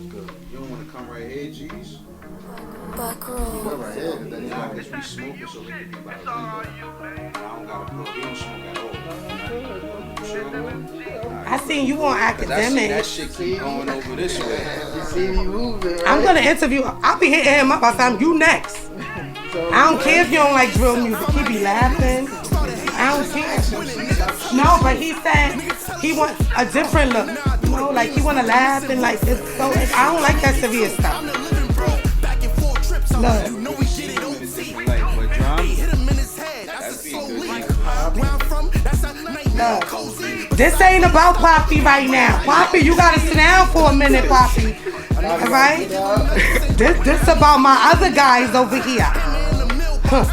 Good. You don't want to come right here, G's? Back row. Come right here. Nah, because we smoking, so we can be by the window. I don't got to blow. He don't smoke at all. I seen you on academic. That shit keep going over this way. You see me moving, right? I'm gonna interview. I'll be hitting him up. I'm you next. I don't care if you don't like drill music. He be laughing. I don't care. No, but he said he wants a different look. You know, like he wanna laugh and like it's so. I don't like that severe stuff. Look. Look, this ain't about Poppy right now. Poppy, you gotta sit down for a minute, Poppy. Alright? This about my other guys over here. Huh.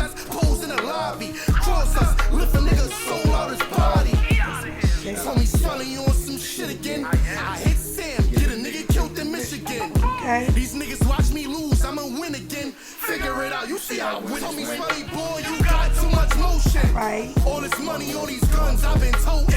Okay. These niggas watch me lose, I'ma win again. Figure it out, you see how I win. Tell me, Swelly boy, you got too much motion. Right. All this money, all these guns, I've been toting.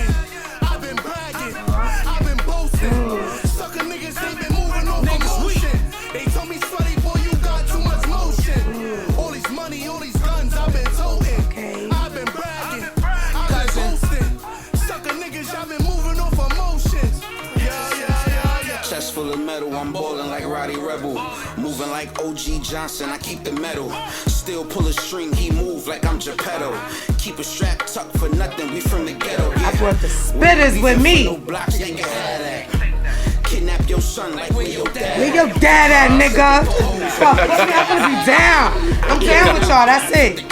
I've been bragging, I've been boasting. Sucker niggas ain't been moving on promotion. They told me, Swelly boy, you got too much motion. All this money, all these guns, I've been toting. Okay. I've been bragging, I've been boasting. Sucker niggas, I've been moving off emotions. Yeah. Chest full of metal, I'm ballin' like Roddy Rebel. Moving like OG Johnson, I keep the metal. Still pull a string, he move like I'm Geppetto. Keep a strap tucked for nothing, we from the ghetto. I brought the spitters with me. No blocks, they can have that. Kidnap your son like where your dad. Where your dad at, nigga? Fuck, put me, I'm gonna be down. I'm down with y'all, that's it.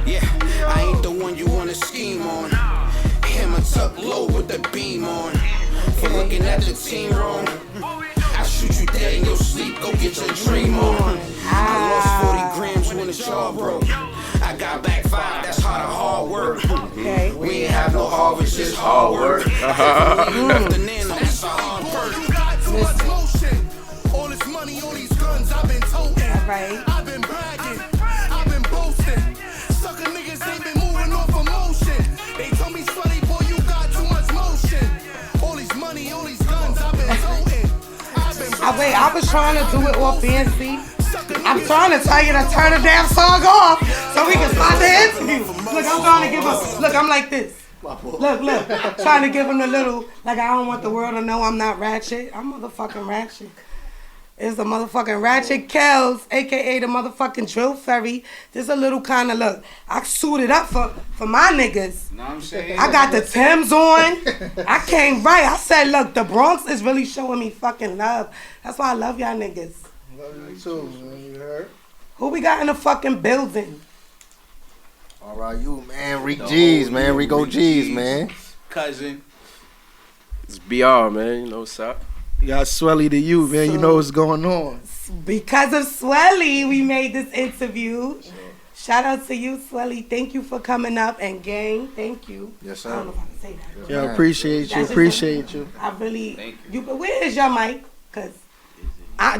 Yeah, I ain't the one you wanna scheme on. Hammer tuck low with the beam on. For looking at the team wrong. I shoot you dead in your sleep, go get your dream on. I lost 40 grams when the jaw broke. I got back 5, that's hard work. Okay. We ain't have no harvest, just hard work. That's a hard perk. You got too much motion. All this money, all these guns, I've been toting. Right. I've been bragging, I've been boasting. Sucker niggas ain't been moving off emotion. They told me, Swelly boy, you got too much motion. All this money, all these guns, I've been toting. Wait, I was trying to do it all fancy. I'm trying to tell you to turn the damn song off so we can start the interview. Look, I'm trying to give him, look, I'm like this. Look, trying to give him a little, like I don't want the world to know I'm not ratchet. I'm motherfucking ratchet. It's the motherfucking Ratchet Kells, a.k.a. the motherfucking Drill Ferry. There's a little kind of, look, I suited up for my niggas. Know what I'm saying? I got the Timbs on. I came right. I said, look, the Bronx is really showing me fucking love. That's why I love y'all niggas. Love you too, man. You heard? Who we got in the fucking building? RIU, man. Rick G's, man. Rico G's, man. Cuzzin. It's BR, man. You know what's up? You got Swelly to you, man. You know what's going on. Because of Swelly, we made this interview. Shout out to you, Swelly. Thank you for coming up. And gang, thank you. Yes, I don't sir. know if I can say that. Yeah, appreciate you. Appreciate you. I really, Thank you. But where is your mic? Because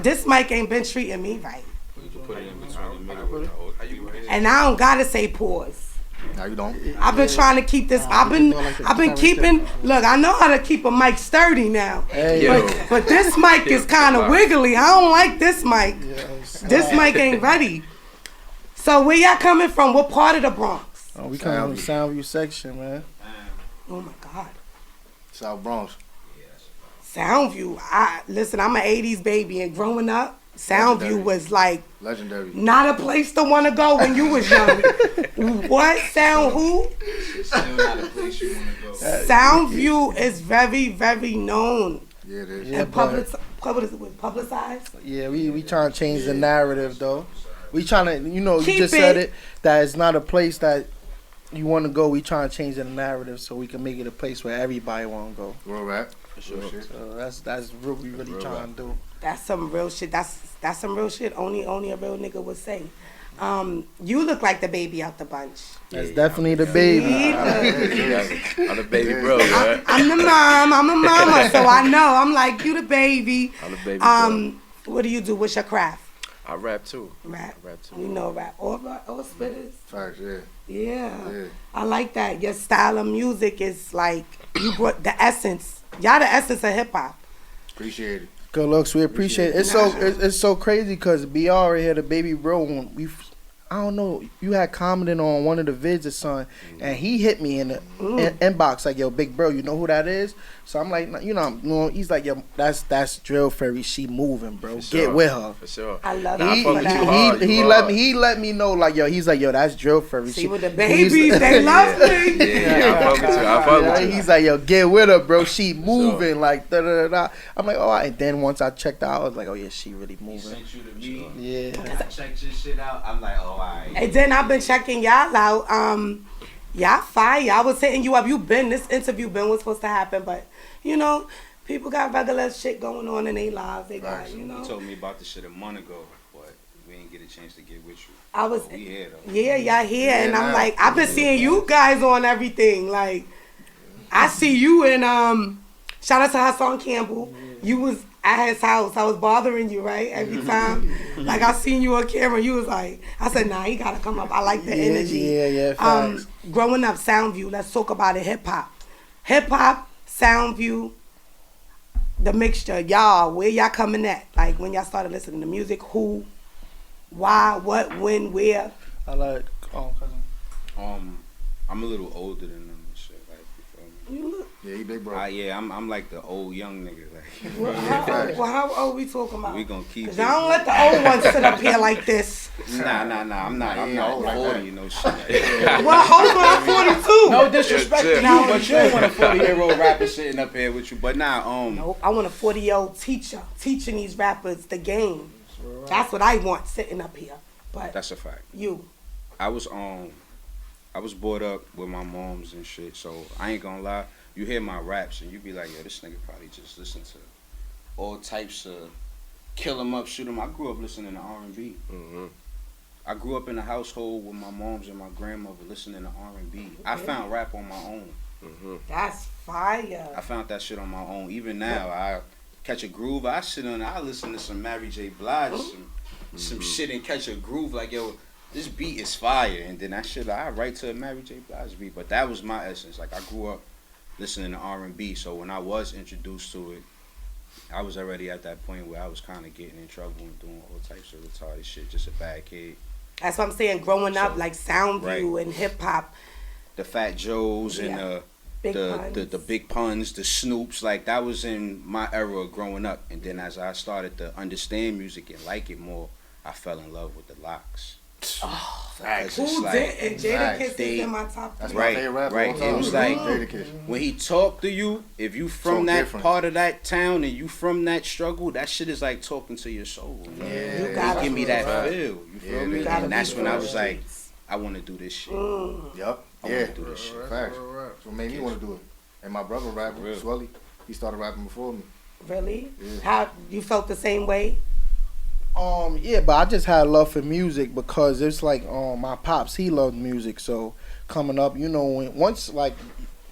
this mic ain't been treating me right. You can put it in between the middle. And I don't gotta say pause. No, you don't. I've been trying to keep this. I've been keeping. Look, I know how to keep a mic sturdy now. Hey, But this mic is kind of wiggly. I don't like this mic. This mic ain't ready. So where y'all coming from? What part of the Bronx? Oh, we coming from the SoundView section, man. Oh my God. South Bronx. SoundView. Listen, I'm an 80s baby, and growing up, SoundView was like legendary. Not a place to want to go when you was young. What? Sound who? Still not a place you want to go. SoundView is very, very known. Yeah, it is. And publicized? Yeah, we trying to change the narrative, though. We trying to, you know, Keep you just it. said it, that it's not a place that you want to go. We trying to change the narrative so we can make it a place where everybody want to go. Real rap. For sure. So that's what we really trying to do. That's some real shit. That's some real shit. Only a real nigga would say. You look like the baby out the bunch. That's definitely the baby. I'm the baby bro, right? I'm the mom. I'm a mama, so I know. I'm like, you the baby. I'm the baby bro. What do you do? What's your craft? I rap too. Rap. I rap too. We know rap. All spitters. Facts, yeah. Yeah. I like that. Your style of music is like, you brought the essence. Y'all the essence of hip hop. Appreciate it. Good looks. We appreciate it. It's so crazy because BR right here, the baby bro, when I don't know, you had commented on one of the vids or something, and he hit me in the inbox like, yo, big bro, you know who that is? So I'm like, he's like, yo, that's Drill Fairy. She moving, bro. Get with her. For sure. I love Nah, I it. fuck with you hard. He let me know like, yo, he's like, yo, that's Drill Fairy. See, with the babies, they love me. Yeah, I fuck with you. I fuck with you. He's like, yo, get with her, bro. She moving like da da da. I'm like, oh, and then once I checked out, I was like, oh yeah, she really He moving. sent you to me. Yeah. I checked your shit out. I'm like, oh, alright. And then I've been checking y'all out. Y'all fire. I was hitting you up. This interview was supposed to happen, but people got regular shit going on in their lives. They got, You told me about this shit a month ago, but we didn't get a chance to get with you. I was, we here though. yeah, y'all here, and I'm like, I've been seeing you guys on everything. Like, I see you in shout out to Hassan Campbell. You was at his house. I was bothering you, right? Every time. Like, I seen you on camera. You was like, I said, nah, he got to come up. I like the energy. Yeah, facts. Growing up, SoundView. Let's talk about it. Hip-hop. Hip-hop, SoundView, the mixture. Y'all, where y'all coming at? Like, when y'all started listening to music, who, why, what, when, where? I like, Cuzzin. I'm a little older than them and shit. Like, you feel me? You look. Yeah, he big bro. I'm like the old young nigga. Like, Well, how old we talking about? we gonna keep it. Cause I don't let the old ones sit up here like this. Nah. I'm not old like 40, that. you know shit. Well, hold on, 42. No disrespect to you, No. but you don't want a 40-year-old rapper sitting up here with you. But nah, Nope, I want a 40-year-old teacher teaching these rappers the game. That's what I want sitting up here. But that's a fact. you, I was brought up with my moms and shit, so I ain't gonna lie. You hear my raps and you be like, yo, this nigga probably just listen to all types of kill 'em up, shoot 'em. I grew up listening to R&B. Mm-hmm. I grew up in a household with my moms and my grandmother listening to R&B. I found rap on my own. Mm-hmm. that's fire. I found that shit on my own. Even now, I catch a groove. I listen to some Mary J. Blige, some shit and catch a groove like, yo, this beat is fire. And then I write to a Mary J. Blige beat. But that was my essence. Like, I grew up listening to R&B. So when I was introduced to it, I was already at that point where I was kind of getting in trouble and doing all types of retarded shit. Just a bad kid. That's what I'm saying. Growing up, like SoundView Right. and hip hop, The Fat Joes and Big the Big Puns, the Snoops, like that was in my era of growing up. And then as I started to understand music and like it more, I fell in love with the Locks. Facts. Who like, did? And Jada Kiss is they- in my top That's 3. my Right, favorite rapper. right. All time. It was like- Dedication. When he talked to you, if you from So that different. part of that town and you from that struggle, that shit is like talking to your soul. You know? Yeah. You gotta Give me be that right. feel. You feel Yeah, me? you gotta And that's be when I from was the like, streets. I want to do this shit. Yup. I Yeah. want to do this shit. Facts. That's what made me want to do it. And my brother rapper, Real. Swelly, he started rapping before me. Really? Yeah. How you felt the same way? Yeah, but I just had love for music because it's like my pops, he loved music. So coming up, once like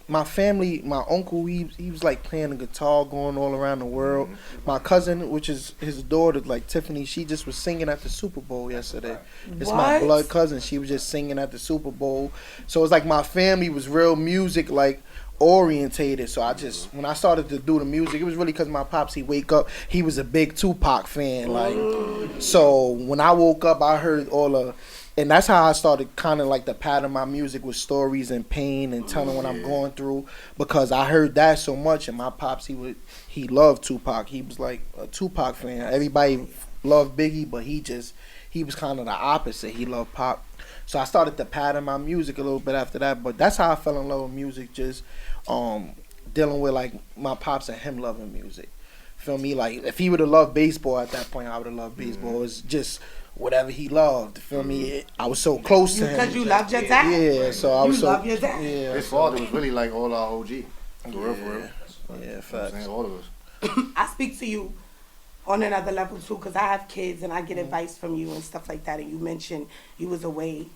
my family, my uncle, he was like playing the guitar, going all around the world. My cousin, which is his daughter, like Tiffany, she just was singing at the Super Bowl yesterday. It's my What? blood cousin. She was just singing at the Super Bowl. So it's like my family was real music like orientated. So I just, when I started to do the music, it was really because my pops, he wake up, he was a big Tupac fan. Like, so when I woke up, I heard all the, and that's how I started kind of like the pattern my music with stories and pain and telling what I'm going through, because I heard that so much. And my pops, he loved Tupac. He was like a Tupac fan. Everybody loved Biggie, but he was kind of the opposite. He loved Pac. So I started to pattern my music a little bit after that. But that's how I fell in love with music, just dealing with like my pops and him loving music. Feel me? Like if he would have loved baseball at that point, I would have loved baseball. It's just whatever he loved. Feel me? I was so close to him. Because you loved your dad. Yeah, so I was You so love your dad. yeah. His father was really like all our OG. For real, for real. Yeah, You know what I'm facts. saying? All of us. I speak to you on another level too, because I have kids and I get advice from you and stuff like that. And you mentioned you was away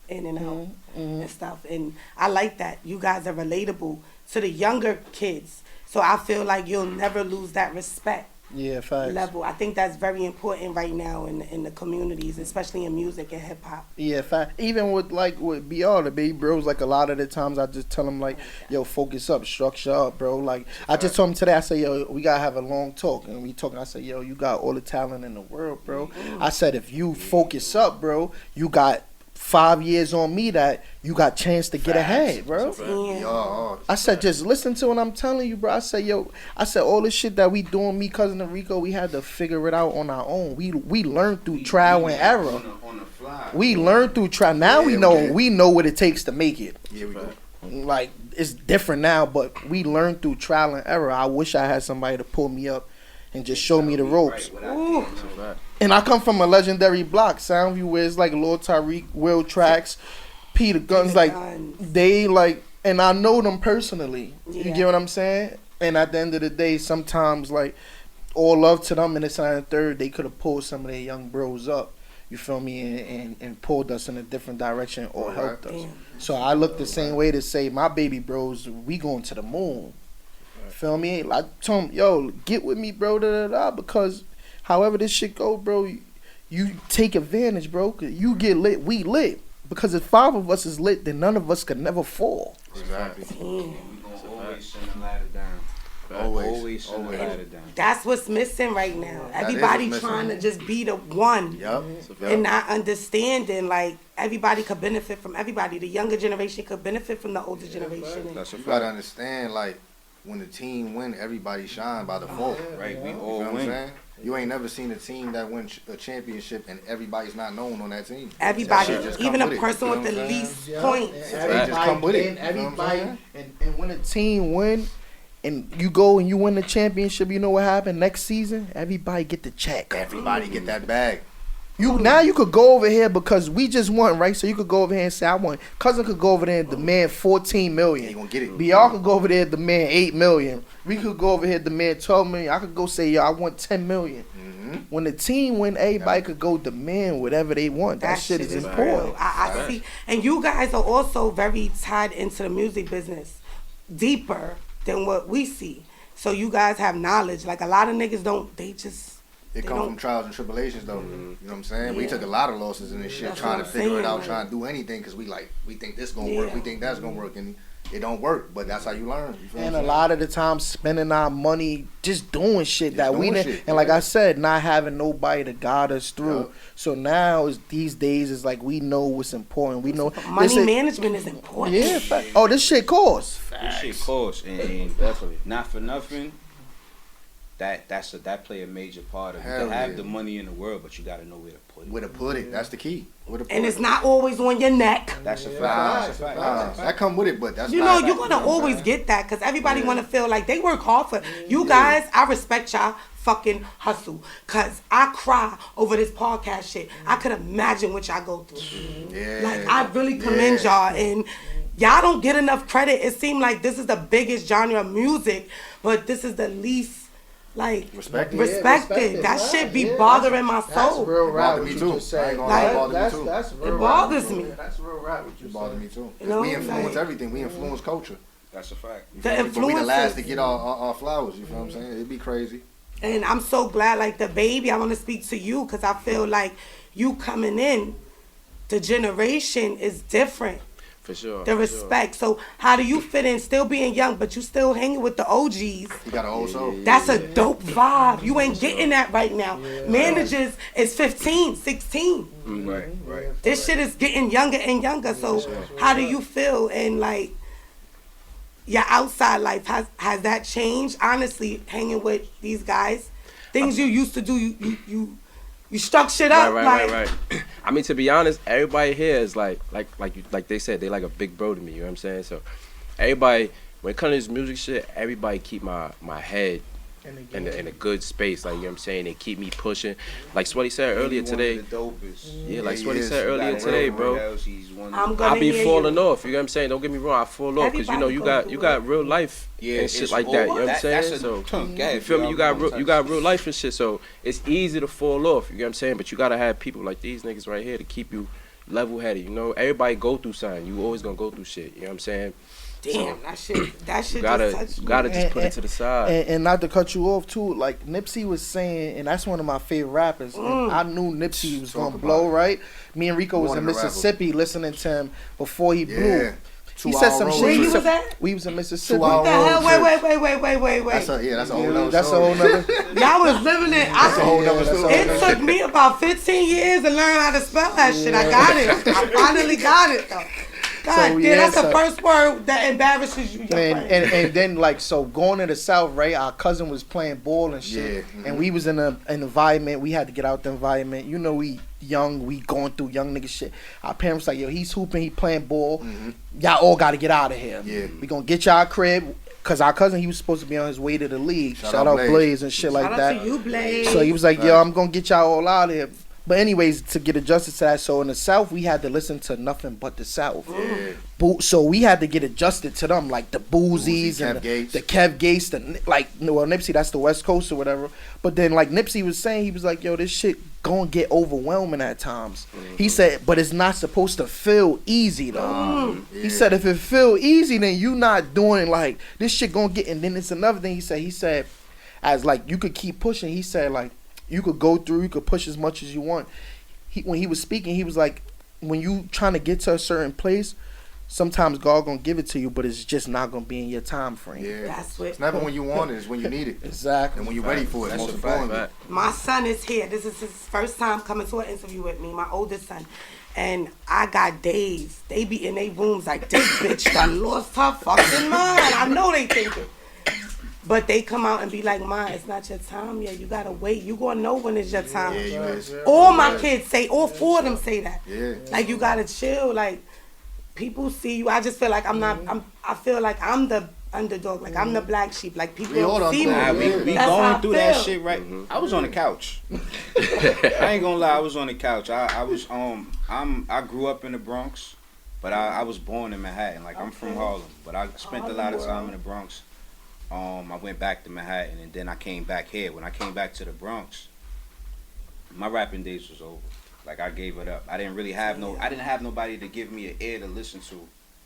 in and out and stuff. And I like that. You guys are relatable to the younger kids. So I feel like you'll never lose that respect Yeah, facts. level. I think that's very important right now in the communities, especially in music and hip hop. Yeah, fact. Even with BR, the baby bros, like a lot of the times I just tell them like, yo, focus up, structure up, bro. Like I just told him today, I said, yo, we gotta have a long talk, and we talking. I said, yo, you got all the talent in the world, bro. I said, if you focus up, bro, you got 5 years on me that you got chance to get ahead, bro. Yeah. I said, just listen to what I'm telling you, bro. I said, yo, all the shit that we doing, me, Cuzzin, and Rico, we had to figure it out on our own. We learned through trial and error. On the fly. We learned through trial. Now we know what it takes to make it. Yeah, we do. Like, it's different now, but we learned through trial and error. I wish I had somebody to pull me up and just show me the ropes. And I come from a legendary block, SoundView, where it's like Lord Tariq, Will Tracks, Peter Guns, like they like, and I know them personally. You get what I'm saying? And at the end of the day, sometimes like all love to them, and it's on the third, they could have pulled some of their young bros up. You feel me? And pulled us in a different direction or helped us. So I look the same way to say, my baby bros, we going to the moon. Feel me? I told him, yo, get with me, bro, because however this shit go, bro, you take advantage, bro. 'Cause you get lit, we lit. Because if 5 of us is lit, then none of us could never fall. Exactly. We gonna always send the ladder down. Always send the ladder down. That's what's missing right now. Everybody trying to just be the one. And not understanding, like, everybody could benefit from everybody. The younger generation could benefit from the older generation. That's you gotta understand, like, when the team win, everybody shine by default. Right, we You all know what I'm win. saying? You ain't never seen a team that win a championship and everybody's not known on that team. Everybody, That shit just come even a with it, person you know with the what I'm saying? least points. They just come with it. And You know what I'm everybody, saying? and when a team win, and you go and you win the championship, you know what happened next season? Everybody get the check. Everybody get that bag. Now you could go over here because we just won, right? So you could go over here and say, I won. Cuzzin could go over there and demand 14 million. He gonna get it. BR could go over there and demand 8 million. We could go over here and demand 12 million. I could go say, yo, I want 10 million. When the team win, everybody could go demand whatever they want. That shit is important. I see. And you guys are also very tied into the music business, deeper than what we see. So you guys have knowledge. Like, a lot of niggas don't, they come from trials and tribulations, though. You know what I'm saying? We took a lot of losses in this shit, That's trying what to I'm figure it saying, out, like- trying to do anything, because we think this gonna work, we think that's gonna work, and it don't work. But that's how you learn. You feel And what a I'm lot of the time spending our money just doing shit that we doing didn't. shit, And like I said, not having nobody to guide us through. Yup. So now these days is like we know what's important. We know money management is important. Yeah. Oh, this shit costs. This shit costs, and definitely not for nothing. That play a major part of it. You Hell can have yeah. the money in the world, but you got to know where to put it. Where to put it? That's the key. Where to put And it. it's not always on your neck. That's a fact. Nah, That's a fact. nah, That's a that fact. come with it, but that's You not know, you're gonna you know what I'm always saying? get that because everybody wanna feel like they work hard for you guys. I respect y'all fucking hustle because I cry over this podcast shit. I could imagine what y'all go through. Yeah. Like, I really commend y'all, and y'all don't get enough credit. It seemed like this is the biggest genre of music, but this is the least like Respected. respected. That shit be bothering my soul. That's real rap. Bothered What me you too. just I said. ain't gonna lie, it bothered me That's too. that's real It rap. bothers me. That's real rap. What you It bothered said. me too. You know, We influence like- everything. We influence culture. That's a fact. The But we the influences. last to get our flowers. You feel what I'm saying? It'd be crazy. And I'm so glad, like, the baby, I want to speak to you because I feel like you coming in, the generation is different. For sure. The respect. So how do you fit in still being young, but you still hanging with the OGs? You got an old soul. That's a dope vibe. You ain't getting that right now. Managers is 15, 16. Right. This shit is getting younger and younger. So how do you feel? And like, your outside life, has that changed? Honestly, hanging with these guys, things you used to do, you struck shit up. Right. I mean, to be honest, everybody here is like they said, they like a big bro to me. You know what I'm saying? So everybody, when it comes to this music shit, everybody keep my head in a good space. Like, you know what I'm saying? They keep me pushing. Like Swelly said earlier today. Yeah, like Swelly said earlier today, bro. I be falling off. You know what I'm saying? Don't get me wrong, I fall off because you got real life and shit like that. You know what I'm saying? So you feel me? You got real life and shit. So it's easy to fall off. You know what I'm saying? But you gotta have people like these niggas right here to keep you level headed. You know, everybody go through something. You always gonna go through shit. You know what I'm saying? damn, that shit You just gotta touched me. just put it to the side. And not to cut you off too, like Nipsey was saying, and that's one of my favorite rappers. And I knew Nipsey was gonna blow, right? Me and Rico was in Mississippi listening to him before he blew. He said some shit. Where you was at? We was in Mississippi. What the hell? Wait. That's a whole nother That's a story. whole nother. Y'all was living it. That's a whole nother story. It took me about 15 years to learn how to spell that shit. I got it. I finally got it though. God damn, that's the first word that embarrasses you. And then like so going to the South, right? Our cousin was playing ball and shit, and we was in an environment. We had to get out the environment. You know, we young, we going through young nigga shit. Our parents like, yo, he's hooping, he playing ball. Y'all all got to get out of here. Yeah, we gonna get y'all crib. Cause our cousin, he was supposed to be on his way to the league. Shout out Blaze and shit like that. Shout out to you, Blaze. So he was like, yo, I'm gonna get y'all all out of here. But anyways, to get adjusted to that, so in the South, we had to listen to nothing but the South. So we had to get adjusted to them, like the Boozies and the Kev Gates, Nipsey, that's the West Coast or whatever. But then like Nipsey was saying, he was like, yo, this shit gonna get overwhelming at times. He said, but it's not supposed to feel easy though. He said, if it feel easy, then you not doing like, this shit gonna get, and then it's another thing he said, as like, you could keep pushing, he said like, you could go through, you could push as much as you want. When he was speaking, he was like, when you trying to get to a certain place, sometimes God gonna give it to you, but it's just not gonna be in your time frame. Yeah, that's what. It's never when you want it; it's when you need it. Exactly. And when you're ready for it. Most importantly. My son is here. This is his first time coming to an interview with me. My oldest son. And I got days. They be in their rooms like, this bitch done lost her fucking mind. I know they thinking. But they come out and be like, Ma, it's not your time yet. You gotta wait. You gonna know when it's your time. All my kids say, all four of them say that. Like, you gotta chill. Like, people see you. I just feel like I feel like I'm the underdog. Like, I'm the black sheep. Like, people don't see me. We going through that shit, right? I was on the couch. I ain't gonna lie, I was on the couch. I grew up in the Bronx, but I was born in Manhattan. Like, I'm from Harlem, but I spent a lot of time in the Bronx. I went back to Manhattan, and then I came back here. When I came back to the Bronx, my rapping days was over. Like, I gave it up. I didn't have nobody to give me an ear to listen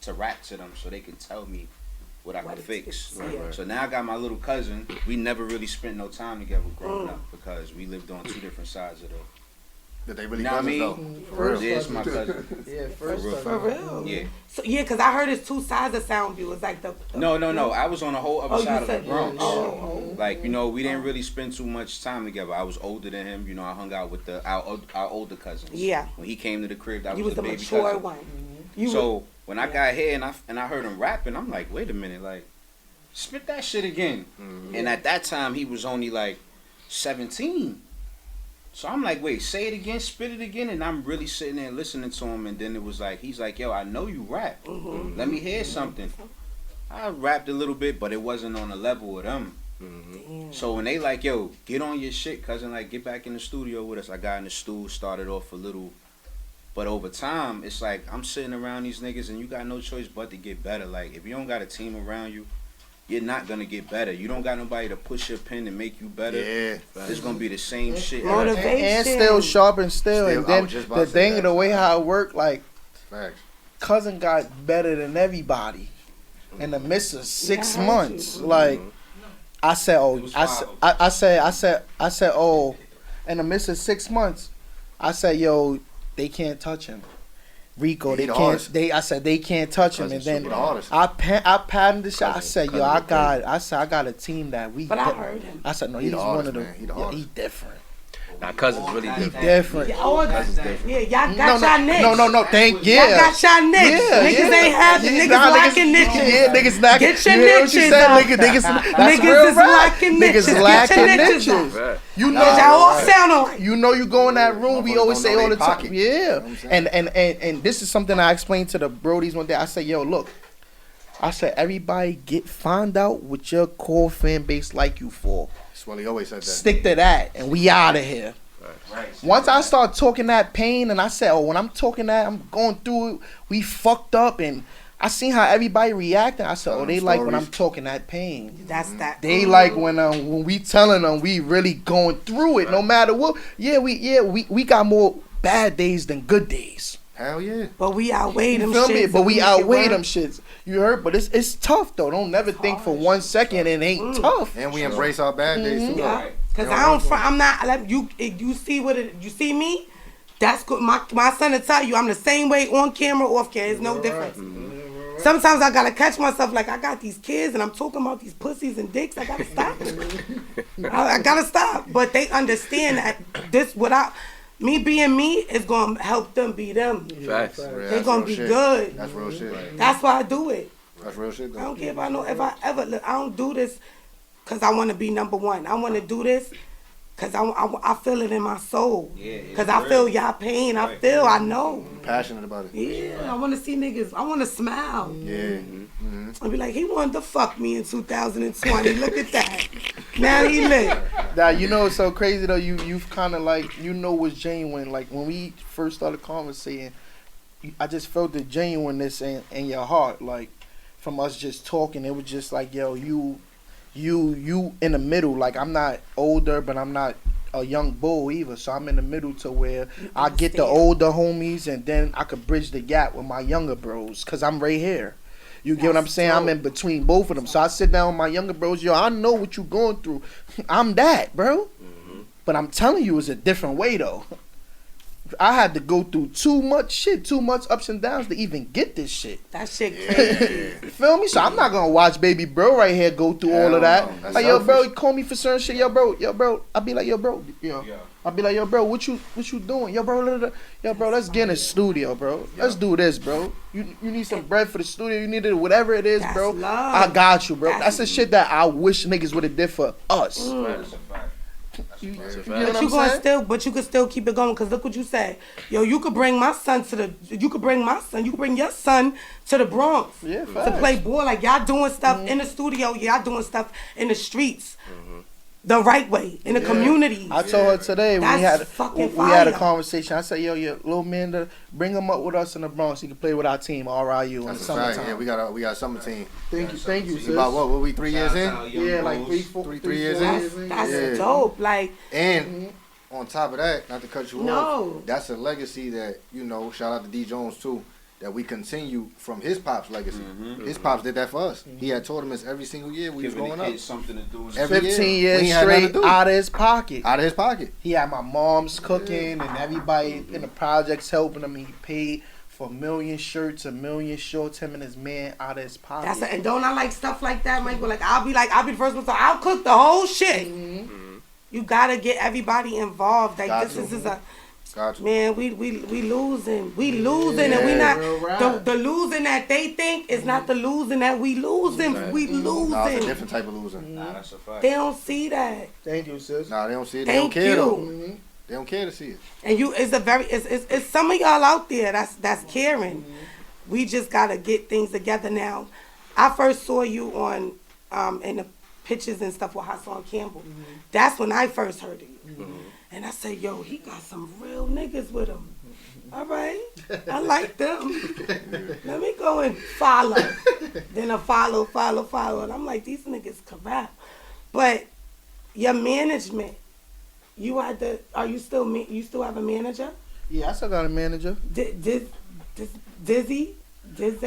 to rap to them, so they could tell me what I could fix. So now I got my little cousin. We never really spent no time together growing up because we lived on two different sides of the. Did they really cousins though? For real? Yeah, it's my cousin. Yeah, for real. Yeah. So yeah, cause I heard it's two sides of SoundView. It's like the No. I was on the whole other side of the Bronx. Like, you know, we didn't really spend too much time together. I was older than him. You know, I hung out with our older cousins. Yeah. When he came to the crib, that was the baby mature cousin. One. So when I got here and I heard him rapping, I'm like, wait a minute, like, spit that shit again. And at that time, he was only like 17. So I'm like, wait, say it again, spit it again, and I'm really sitting there listening to him, and then it was like, he's like, yo, I know you rap. Let me hear something. I rapped a little bit, but it wasn't on the level of them. So when they like, yo, get on your shit, cousin, like, get back in the studio with us. I got in the stool, started off a little, but over time, it's like, I'm sitting around these niggas, and you got no choice but to get better. Like, if you don't got a team around you, you're not gonna get better. You don't got nobody to push your pen and make you better. Yeah, it's gonna be the same shit. Motivation. And still sharp and still. And then the thing, the way how it worked, like, cousin got better than everybody in the midst of 6 months. Like, I said, oh, in the midst of 6 months, I said, yo, they can't touch him. Rico, they can't. I said they can't touch him, and then I patted the shot. I said, yo, I got a team that we. But I heard him. I said, no, he's one of them. He different. Now, cousin's really different. He different. Cousin's different. Yeah, y'all got y'all niche. No, Y'all got y'all niche. Niggas ain't have the niggas lacking niches. Yeah, niggas lacking. Get your niches up. Niggas is lacking niches. Niggas lacking niches. You know, y'all all sound alike. You know, you go in that room. We always say all the time. Yeah, and this is something I explained to the Brodies one day. I said, yo, look. I said, everybody find out what your core fan base like you for. Swelly always said that. Stick to that, and we out of here. Right. Once I start talking that pain, and I said, oh, when I'm talking that, I'm going through it, we fucked up, and I seen how everybody reacting. I said, oh, they like when I'm talking that pain. That's that. They like when we telling them we really going through it, no matter what. Yeah, we got more bad days than good days. Hell yeah. But we outweigh them Feel me? shits. But we make it outweigh work. them shits. You heard? But it's tough though. Don't never think for 1 second it ain't tough. And we embrace our bad days too. Yeah. Cause I'm not like you see what it, you see me? That's good. My son will tell you I'm the same way on camera, off camera. There's no difference. Sometimes I gotta catch myself like I got these kids and I'm talking about these pussies and dicks. I gotta stop. I gotta stop. But they understand that this me being me is gonna help them be them. Facts. They're gonna be good. That's real shit. That's why I do it. That's real shit though. I don't care if I ever look. I don't do this because I want to be number one. I want to do this because I feel it in my soul. Because I feel y'all pain. I know. Passionate about it. Yeah, I want to see niggas. I want to smile. Yeah. And be like, he wanted to fuck me in 2020. Look at that. Now he lit. Now you know it's so crazy though. You've kind of like what's genuine. Like when we first started conversating, I just felt the genuineness in your heart. Like from us just talking, it was just like, yo, you in the middle. Like I'm not older, but I'm not a young bull either. So I'm in the middle to where I get the older homies, and then I could bridge the gap with my younger bros, cause I'm right here. You get what I'm saying? I'm in between both of them. So I sit down with my younger bros. Yo, I know what you going through. I'm that, bro. But I'm telling you, it's a different way, though. I had to go through too much ups and downs to even get this shit. That shit crazy. Feel me? So I'm not gonna watch baby bro right here go through all of that. That's Like, yo, bro, selfish. you call me for certain shit. Yo, bro. I'll be like, yo, bro. I'll be like, yo, bro, what you doing? Yo, bro, let's get in the studio, bro. Let's do this, bro. You need some bread for the studio. You need it, whatever it is, That's bro. love. I got you, bro. That's the shit that I wish niggas would have did for us. You know what I'm saying? But you can still keep it going, because look what you said. Yo, you could bring your son to the Bronx to play ball. Like y'all doing stuff in the studio, y'all doing stuff in the streets. The right way, in the community. I told her today we had a conversation. I said, yo, little man, bring him up with us in the Bronx. He can play with our team, RIU, in the summertime. Yeah, we got a summer team. Thank you, sis. About what? What we 3 years in? Yeah, like 3 years in. That's dope. Like, and on top of that, not to cut you No. off, that's a legacy that, shout out to D Jones too, that we continue from his pop's legacy. His pops did that for us. He had tournaments every single year we was Giving growing the up. kids something to do. Every 15 year. We years ain't had nothing straight to do. out of his pocket. Out of his pocket. He had my mom's cooking and everybody in the projects helping him. He paid for 1 million shirts, 1 million shorts, him and his man out of his pocket. and don't I like stuff like that, Michael? Like I'll be the first one to I'll cook the whole shit. You gotta get everybody involved. Like Got this to. is a Gotcha. man. We losing. We losing, and we not the losing that they think is not the losing that we losing. We losing. Nah, it's a different type of losing. Nah, that's a fact. They don't see that. Thank you, sis. Nah, they don't see it. They Thank don't care you. though. They don't care to see it. And it's some of y'all out there that's caring. We just gotta get things together now. I first saw you on in the pictures and stuff with Hassan Campbell. That's when I first heard of you. And I said, yo, he got some real niggas with him. All right, I like them. Let me go and follow. Then I follow. And I'm like, these niggas corrupt. But your management, you still have a manager? Yeah, I still got a manager. Dizzy?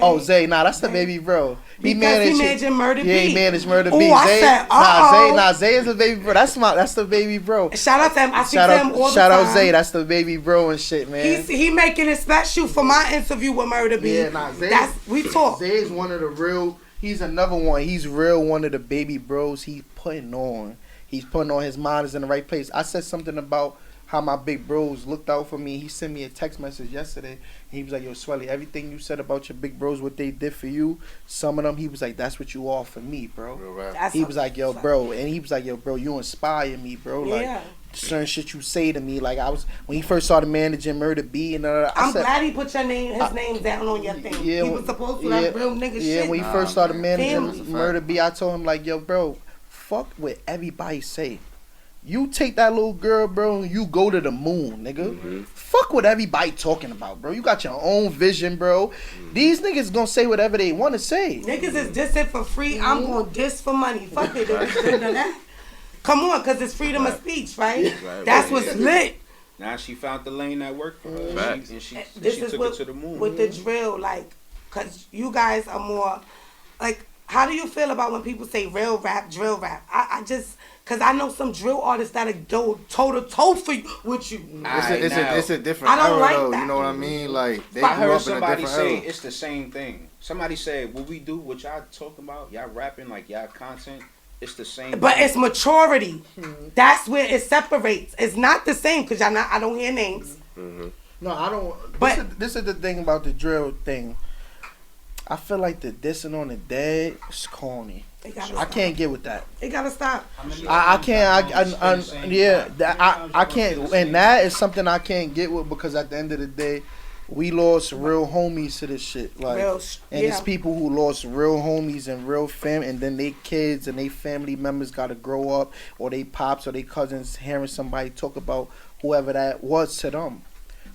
Oh, Zay, nah, that's the baby bro. He managed Murder B. Yeah, he managed Murder Ooh, B. I Zay, said, Zay is the baby bro. That's the baby bro. Shout out to him. I speak to him all the time. Shout out Zay, that's the baby bro and shit, man. He making it special for my interview with Murder B. Yeah, nah, Zay. We talk. Zay is one of the real. He's another one. He's real one of the baby bros. He's putting on. His mind is in the right place. I said something about how my big bros looked out for me. He sent me a text message yesterday. And he was like, yo, Swelly, everything you said about your big bros, what they did for you, some of them, he was like, that's what you are for me, bro. He was like, yo, bro. And he was like, yo, bro, you inspire me, bro. Like, certain shit you say to me. Like, when he first started managing Murder B and I'm glad he put his name down on your thing. Yeah, he was supposed to have real nigga shit. Yeah, when he first started managing Murder B, I told him, like, yo, bro, fuck what everybody say. You take that little girl, bro, and you go to the moon, nigga. Fuck what everybody talking about, bro. You got your own vision, bro. These niggas gonna say whatever they want to say. Niggas is dissing for free. I'm gonna diss for money. Fuck it. Come on, because it's freedom of speech, right? That's what's lit. Now she found the lane that worked for her. Facts. And she This took is it to the moon. with the drill, like, cause you guys are more, like, how do you feel about when people say real rap, drill rap? I just, cause I know some drill artists that'll go toe to toe for you with you. It's a different I don't era like though. that. You know what I mean? Like they I grew heard up in a somebody different say era. it's the same thing. Somebody said, what we do, what y'all talking about, y'all rapping, like y'all content, it's the same. But thing. it's maturity. That's where it separates. It's not the same because I don't hear names. No, I don't. But- This is the thing about the drill thing. I feel like the dissing on the dead is corny. I can't get with that. It gotta stop. I can't. I can't. And that is something I can't get with because at the end of the day, we lost real homies to this shit. Like, and it's people who lost real homies and real fam, and then they kids and they family members got to grow up, or they pops or they cousins hearing somebody talk about whoever that was to them.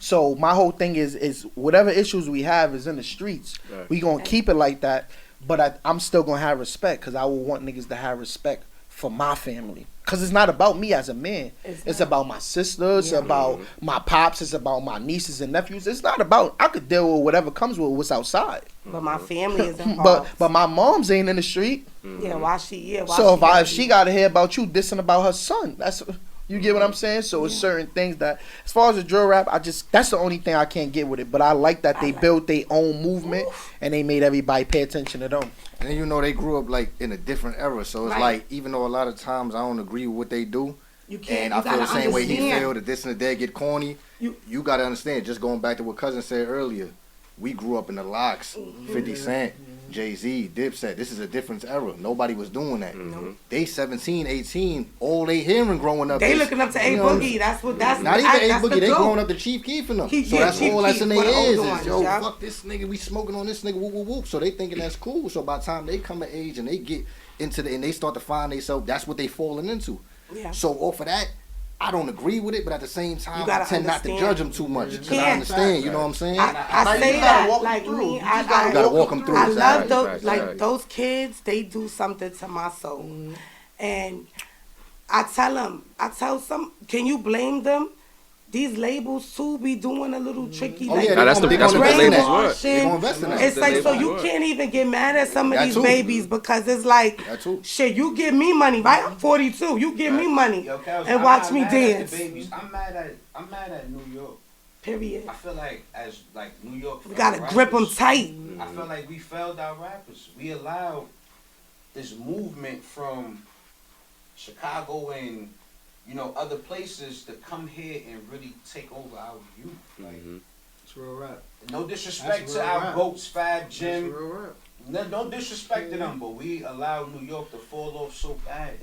So my whole thing is whatever issues we have is in the streets. Right. We gonna keep it like that, but I'm still gonna have respect because I will want niggas to have respect for my family. Cause it's not about me as a man. It's about my sisters. It's about my pops. It's about my nieces and nephews. It's not about. I could deal with whatever comes with what's outside. But my family is involved. But my mom's ain't in the street. Yeah, why she? So if she gotta hear about you dissing about her son, that's. You get what I'm saying? So it's certain things that, as far as the drill rap, that's the only thing I can't get with it. But I like that they built their own movement and they made everybody pay attention to them. And you know they grew up like in a different era, so it's like even though a lot of times I don't agree with what they do, and I feel the same way he feel that this and the dead get corny. You gotta understand. Just going back to what Cuzzin said earlier, we grew up in the Locks, 50 Cent. Jay-Z, Dipset, this is a different era. Nobody was doing that. They 17, 18, all they hearing growing up. They looking up to A Boogie. That's not even A Boogie. They growing up to Chief Keef and them. So that's all that's in their ears. Is, yo, fuck this nigga. We smoking on this nigga. Whoop whoop whoop. So they thinking that's cool. So by the time they come of age and they get into and they start to find themselves, that's what they falling into. Yeah. So off of that, I don't agree with it, but at the same time, I tend not to judge them too much because I understand. You know what I'm saying? I say that like me. I gotta walk them through. I love those those kids. They do something to my soul, and I tell some. Can you blame them? These labels too be doing a little tricky. That's what the labels work. It's like so you can't even get mad at some of these babies because it's like shit. You give me money, right? I'm 42. You give me money and watch me dance. I'm mad at New York. Period. I feel like as New York, we gotta grip them tight. I feel like we failed our rappers. We allowed this movement from Chicago and other places to come here and really take over our youth. Like, it's real rap. No disrespect to our goats, Fab, Jim. No disrespect to them, but we allowed New York to fall off so bad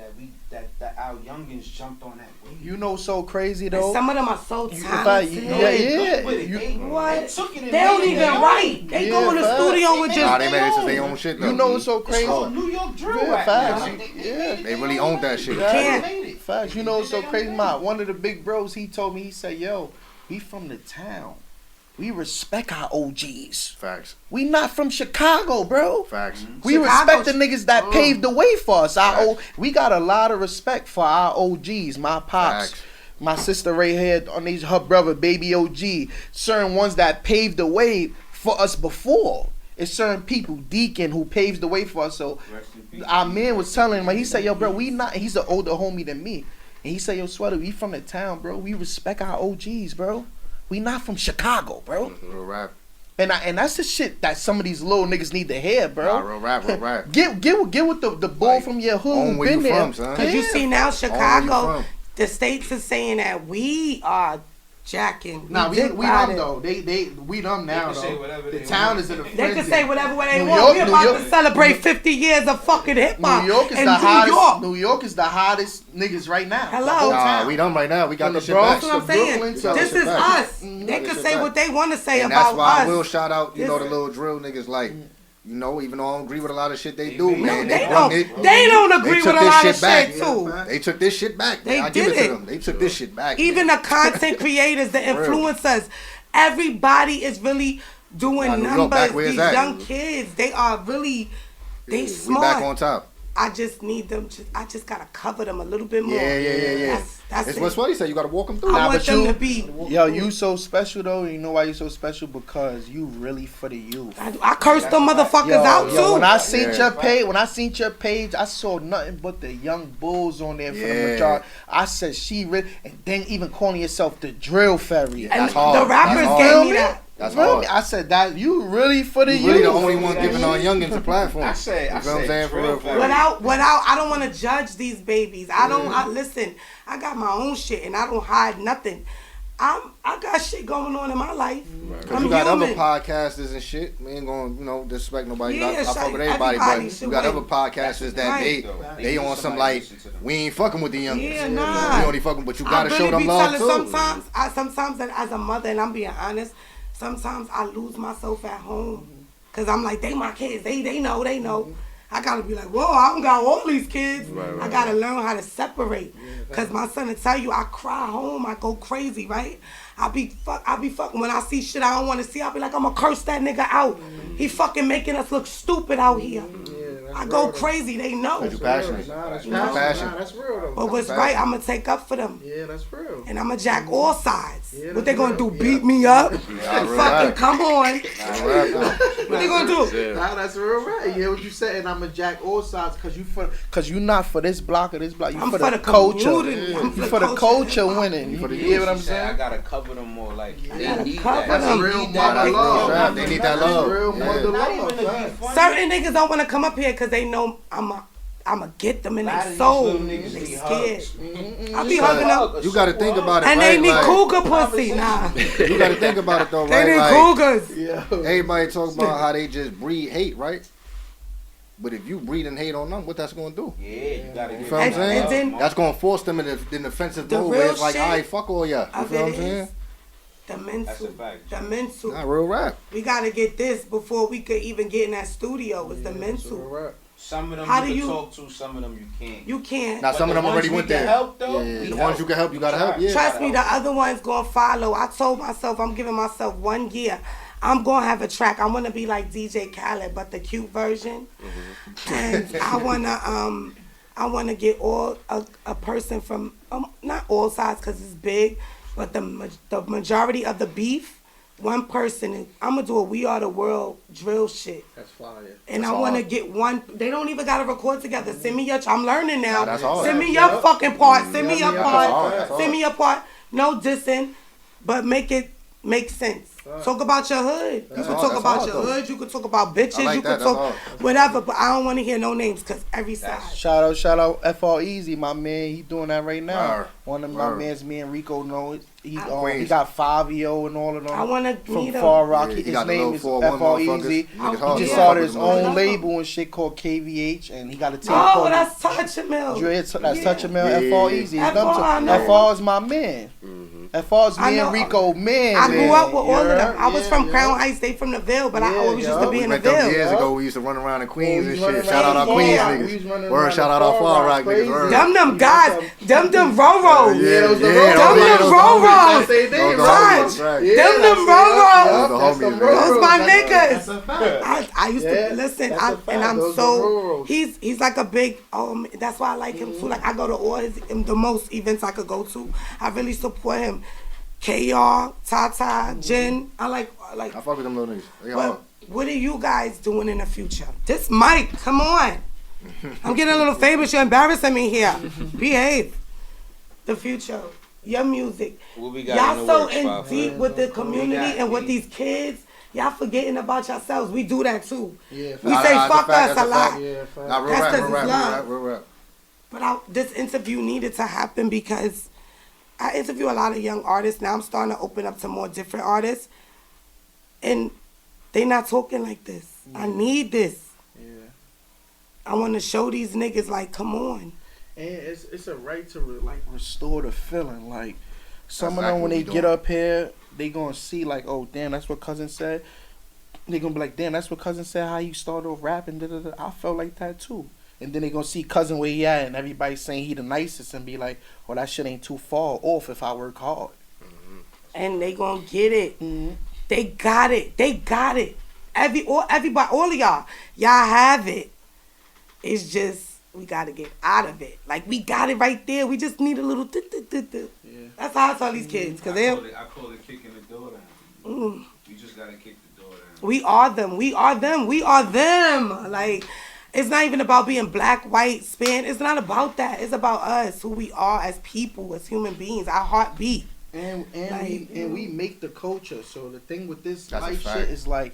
that our youngins jumped on that wave. You know, so crazy though. And some of them are so talented. What? They don't even write. They go in the studio with just. They made it their own shit though. You know, it's so crazy. New York drill rap. They really owned that shit. Facts. You know, it's so crazy. One of the big bros, he told me, he said, "Yo, we from the town. We respect our OGs. Facts. We not from Chicago, bro. Facts. We respect the niggas that paved the way for us. We got a lot of respect for our OGs. My pops, my sister right here on these, her brother, baby OG. Certain ones that paved the way for us before. It's certain people, Deacon, who paves the way for us. So our man was telling him, he said, yo, bro, we not, he's an older homie than me. And he said, yo, Swelly, we from the town, bro. We respect our OGs, bro. We not from Chicago, bro. Real rap. And that's the shit that some of these little niggas need to hear, bro. Real rap. Get with the bull from your hood who been there. Because you see now Chicago, the states are saying that we are jacking. Nah, we them though. We them now though. The town is in a frenzy. They can say whatever they want. We're about to celebrate 50 years of fucking hip hop. New York is the hottest. New York is the hottest niggas right now. Hello. Nah, we them right now. We got this shit back. That's what I'm saying. This is us. They can say what they want to say about us. And that's why I will shout out, the little drill niggas like. Even though I don't agree with a lot of shit they do, man. They don't agree with a lot of shit too. They took this shit back. I give it to them. They took this shit back. Even the content creators, the influencers, everybody is really doing numbers. These young kids, they are really, they smart. We back on top. I just need them. I just gotta cover them a little bit more. Yeah. That's it's it. what Swelly said. You gotta walk them through. I want them to be. Yo, you so special though. You know why you so special? Because you really for the youth. I cursed them motherfuckers out too. When I seen your page, I saw nothing but the young bulls on there for the majority. I said she really, and then even calling yourself the drill fairy. And the rappers gave me that. That's hard. I said that you really for the youth. Really the only one giving our youngins a platform. I say, you know what I'm saying? For real. Without, I don't want to judge these babies. Listen, I got my own shit and I don't hide nothing. I got shit going on in my life. Cause you got other podcasters and shit. We ain't gonna disrespect nobody. I fuck with everybody, but you got other podcasters that they on some like we ain't fucking with the youngins. Yeah, nah. We only fucking, but you gotta show them love too. Sometimes as a mother, and I'm being honest, sometimes I lose myself at home. Cause I'm like, they my kids. They know. I gotta be like, whoa, I don't got all these kids. Right. I gotta learn how to separate. Cause my son will tell you, I cry home, I go crazy, right? I be fucking when I see shit I don't want to see. I be like, I'm gonna curse that nigga out. He fucking making us look stupid out here. I go crazy. They know. You passionate. That's real though. But what's right, I'm gonna take up for them. Yeah, that's real. And I'm gonna jack all sides. What they gonna do? Beat me up? Fucking come on. What they gonna do? Nah, that's real right. Yeah, what you said. And I'm gonna jack all sides because you not for this block or this block. You for the culture. You for the culture winning. You hear what I'm saying? I gotta cover them more. Like they need that. That's real mother love. They need that love. Real mother love. Certain niggas don't want to come up here because they know I'ma get them in their soul. They scared. I be hugging them. You gotta think about it. And right? they need cougar pussy. Nah. You gotta think about it though, right? They need cougars. Everybody talk about how they just breed hate, right? But if you breed and hate on them, what that's gonna do? Yeah, you gotta get. You feel what I'm saying? That's gonna force them in an offensive mode where it's like, alright, fuck all y'all. You feel what I'm saying? The mental. Not real rap. We gotta get this before we could even get in that studio. It's the mental. Some of them you can talk to, some of them you can't. You can't. Now some of them already went there. Help, though, the ones you can help, you gotta help. Yeah. Trust me, the other ones gonna follow. I told myself I'm giving myself 1 year. I'm gonna have a track. I wanna be like DJ Khaled, but the cute version. And I wanna get a person from not all sides because it's big, but the majority of the beef. One person, I'm gonna do a We Are the World drill shit. That's fire. And I wanna get one. They don't even gotta record together. Send me your. I'm learning now. That's hard. Send me your fucking part. Send me your part. Send me your part. No dissing, but make it make sense. Talk about your hood. You can talk about your hood. You can talk about bitches. You can talk whatever. But I don't want to hear no names because every side. Shout out FR Easy, my man. He doing that right now. One of my mans, me and Rico know it. He got 5EO and all of them. I want to from Far Rock. His name is FR Easy. He just started his own label and shit called KVH, and he got a tape called. Oh, that's Touch a Mill. That's Touch a Mill. FR Easy. FR is my man. FR is me and Rico man. I grew up with all of them. I was from Crown Heights. They from the Ville, but I always used to be in the Ville. Years ago, we used to run around in Queens and shit. Shout out our Queens niggas. Word, shout out our Far Rock niggas. Them guys. Them Roros. Yeah, them Roros. Right. Them Roros. Those my niggas. I used to listen, and I'm so he's like a big. That's why I like him too. Like I go to all the most events I could go to. I really support him. KR, Tata, Jen. I fuck with them little niggas. But what are you guys doing in the future? This Mike, come on. I'm getting a little famous. You're embarrassing me here. Behave. The future. Your music. Y'all so in deep with the community and with these kids. Y'all forgetting about yourselves. We do that too. Yeah, we say fuck us a lot. That's because it's love. But this interview needed to happen because I interview a lot of young artists. Now I'm starting to open up to more different artists. And they not talking like this. I need this. Yeah. I want to show these niggas like, come on. And it's a right to restore the feeling. Like some of them when they get up here, they gonna see like, oh damn, that's what Cuzzin said. They gonna be like, damn, that's what Cuzzin said. How you started off rapping? I felt like that too. And then they gonna see Cuzzin where he at, and everybody saying he the nicest, and be like, well, that shit ain't too far off if I work hard. Mm-hmm. And they gonna get it. Mm-hmm. They got it. They got it. Everybody, all of y'all have it. It's just we got to get out of it. Like, we got it right there. We just need a little That's how I tell these kids. Cause I call it kicking the door down. You just got to kick the door down. We are them. We are them. We are them. Like, it's not even about being black, white, Spanish. It's not about that. It's about us, who we are as people, as human beings, our heartbeat. And we make the culture. So the thing with this That's life a fact. shit is like,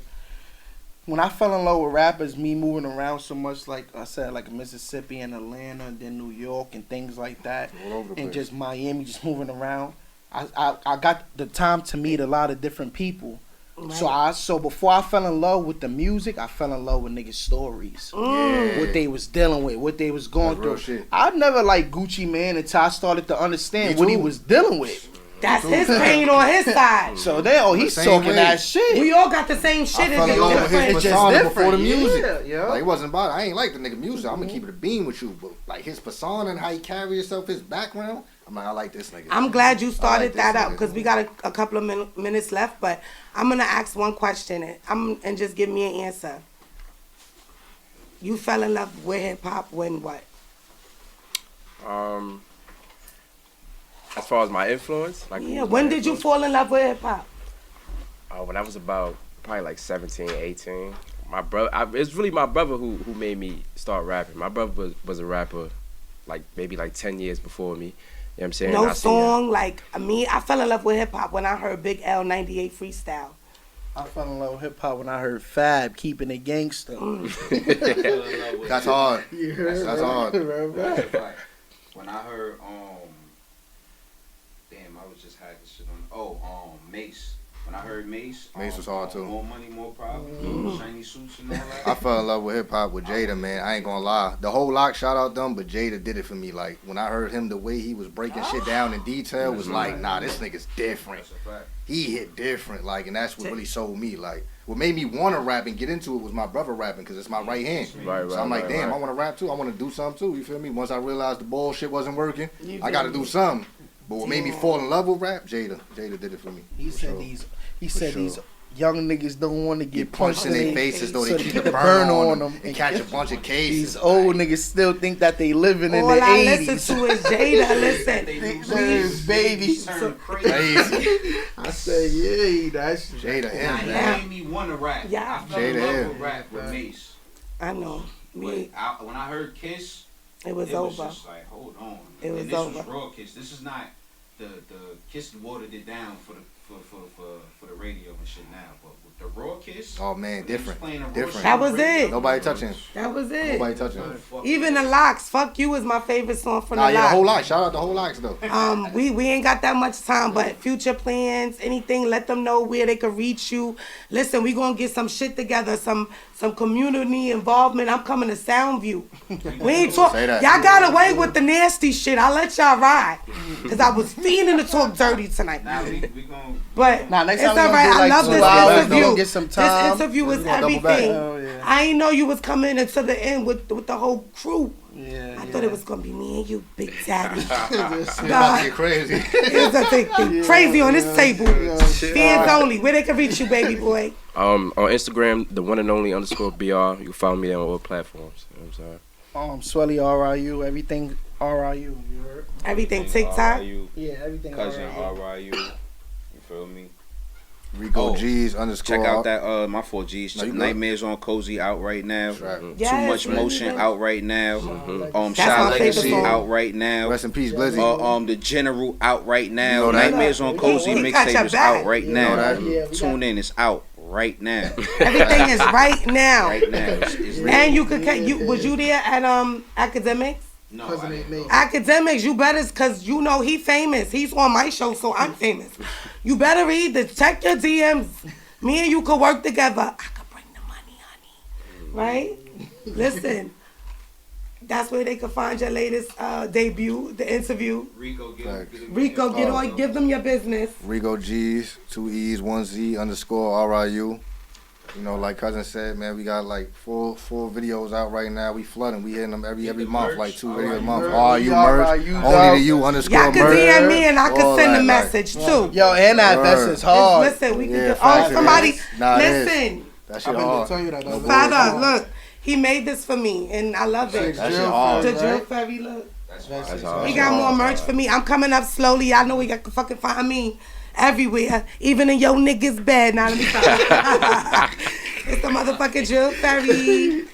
when I fell in love with rappers, me moving around so much, like I said, like Mississippi and Atlanta, and then New York and things like that, All over the and place. just Miami, just moving around. I got the time to meet a lot of different people. Right. So before I fell in love with the music, I fell in love with niggas' stories. Yeah. What they was dealing with, what they was going That's real through. shit. I never liked Gucci Mane until I started to understand Me what he too. was dealing with. That's his pain on his side. So then, he's same talking way. that shit. We all got the same shit. I It's fell in just love with different. his It's just persona different. before the music. Yeah. Like, it wasn't about I ain't like the nigga music. I'm gonna keep it a bean with you, but like his persona and how he carry himself, his background. I'm like, I like this nigga. I'm glad you started like that this up nigga. because we got a couple of minutes left. But I'm gonna ask one question and just give me an answer. You fell in love with hip hop when what? As far as my influence, like Yeah. who's When my did you influence? fall in love with hip hop? When I was about probably like 17, 18. My brother, it's really my brother who made me start rapping. My brother was a rapper, like maybe like 10 years before me. You know what I'm saying? No I seen that. song like I fell in love with hip hop when I heard Big L 98 freestyle. I fell in love with hip hop when I heard Fab keeping it gangster. That's hard. You heard? That's hard. That's right. When I heard damn, I was just had this shit on Mace. When I heard Mace Was hard too. More money, more problems, shiny suits and all that. I fell in love with hip hop with Jada, man. I ain't gonna lie. The whole lock, shout out them, but Jada did it for me. Like when I heard him, the way he was breaking shit down in detail was like, nah, this nigga's different. That's a fact. He hit different, like, and that's what really sold me. Like, what made me want to rap and get into it was my brother rapping because it's my right hand. Right, So I'm like, right, damn, right. I want to rap too. I want to do something too. You feel me? Once I realized the bullshit wasn't working, I got to do something. But what made me fall in love with rap, Jada did it for me. He For said sure. these young niggas don't want to get Punched in their their faces though, so they keep the burn on them and catch a bunch of cases. These old niggas still think that they living in All the I 80s. listen to is Jada. Listen, There's babies. Turn crazy. Crazy. I say, yeah, that's Jada Nah, him, he man. made me want to rap. Yeah. I fell in Jada love him. with rap with Mace. I know. But when I heard Kiss, It was it was over. just like, hold on. It was and this over. was raw Kiss. This is not the Kiss watered it down for the radio and shit now. But with the raw Kiss, Oh man, when he was different. playing the raw Different. shit That on was radio, it. Nobody touching. That was it. Nobody touching. Even the Locks. Fuck You is my favorite song from Nah, the yeah, the whole Locks. lot. Shout out the whole lots though. We ain't got that much time, but future plans, anything, let them know where they can reach you. Listen, we gonna get some shit together, some community involvement. I'm coming to SoundView. We ain't talk. Say that. Y'all got away with the nasty shit. I'll let y'all ride, cause I was fiending to talk dirty tonight. Now we gonna. But Nah, next it's time we all gonna right. do I like love 2 this hours, interview. though. Get some time. This interview was We gonna double back. everything. Oh, yeah. I ain't know you was coming into the end with the whole crew. Yeah, I thought it was gonna be me and you, Big Daddy. About to Nah, get crazy. it's a thing crazy on this table. Fans only. Where they can reach you, baby boy. On Instagram, the one and only _BR. You can follow me on all platforms. You know what I'm saying? Swelly RIU, everything RIU. You heard? Everything TikTok. RIU, Yeah, everything Cuzzin RIU. RIU. You feel me? Rico Oh, G's _ Check out that my 4Gs. No, you good. Nightmares on Cozy out right now. That's right. Yes, Too Much we Motion even- out right now. That's Shy my favorite Legacy song. out right now. Rest in peace, Glizzy. The General out right now. You know that? Nightmares on Cozy We got your mixtape is back. out right You know now. that? Yeah, we Tune in, it's out right now. Everything is right now. Right now. It's And you could was you there at Academics? no, Cousin I ain't didn't made. know. Academics, you better, cause you know he famous. He's on my show, so I'm famous. You better check your DMs. Me and you could work together. I could bring the money, honey. Right? Listen, that's where they could find your latest debut, the interview. Rico, Rico, give them your business. Rico G's, 2 E's, 1 Z _ RIU. You know, like Cousin said, man, we got like four videos out right now. We flooding. We hitting them every month, like 2 videos a month. RIU merch. RIU, Only the U Y'all _merch. can DM me and I can All send that, a like, message too. Yo, and that Word. vest is hard. Listen, we can Yeah, get. facts, Oh, it somebody, is. Nah, it is. listen. That I shit meant to hard. tell you that. No Father, bullshit. look, He made this for me, and I love it. That's your art, The right? Drill Fairy look. That's hard. He got more merch for me. I'm coming up slowly. Y'all know he got to fucking find me everywhere, even in your nigga's bed. Now let me stop. It's the motherfucking Drill Fairy.